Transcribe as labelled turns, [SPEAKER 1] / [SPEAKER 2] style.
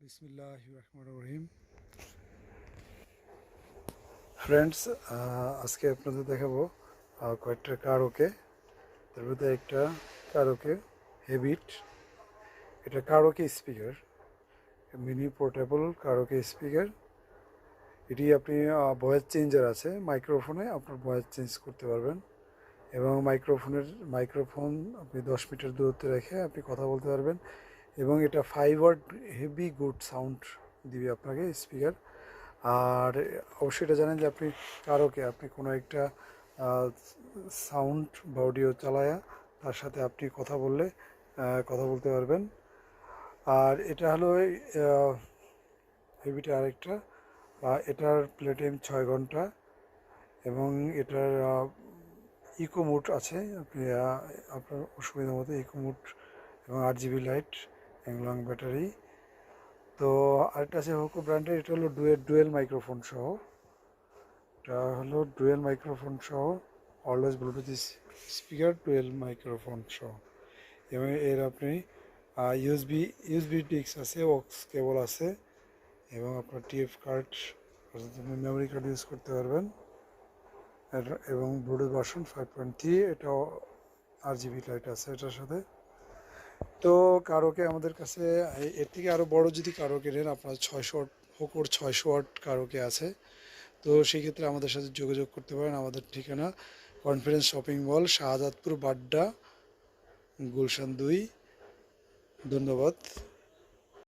[SPEAKER 1] বিসমিল্লাহির রহমানির রহিম। ফ্রেন্ডস, আজকে আপনাদের দেখাবো কয়েকটা কারোকে। তার মধ্যে একটা কারোকে হেবিট, এটা কারোকে স্পিকার, মিনি পোর্টেবল কারোকে স্পিকার। এটি আপনি ভয়েস চেঞ্জার আছে, মাইক্রোফোনে আপনার ভয়েস চেঞ্জ করতে পারবেন এবং মাইক্রোফোন আপনি 10 মিটার দূরত্বে রেখে আপনি কথা বলতে পারবেন এবং এটা 5 ওয়াট হেভি গুড সাউন্ড দিবে আপনাকে স্পিকার। আর অবশ্যই এটা জানেন যে আপনি কোনো একটা সাউন্ড বা অডিও চালায়া তার সাথে আপনি কথা বলতে পারবেন। আর এটা হলো হেভিটা আরেকটা, এটার প্লে টাইম 6 ঘন্টা এবং এটার ইকো মোড আছে। আপনি আপনার অসুবিধা মতো ইকো মোড এবং 8 GB লাইট এবং লং ব্যাটারি। তো আরেকটা আছে হোকো ব্র্যান্ডের, এটা হলো ডুয়েল মাইক্রোফোন সহ। এটা হলো ডুয়েল মাইক্রোফোন সহ, always Bluetooth speaker, dual microphone সহ। এবং এর আপনি ইউএসবি ডিস্ক আছে, অক্স কেবল আছে এবং আপনার TF card, memory card use করতে পারবেন। এবং ব্লুটুথ ভার্সন 5.3, এটাও 8 GB লাইট আছে এটার সাথে। তো কারোকে আমাদের কাছে এর থেকে আরও বড় যদি কারোকে নেন, আপনার 600 হোকোর 600 ওয়াট কারোকে আছে। তো সেই ক্ষেত্রে আমাদের সাথে যোগাযোগ করতে পারেন। আমাদের ঠিকানা Confidence Shopping Mall, Shahjadpur, Badda, Gulshan 2। ধন্যবাদ।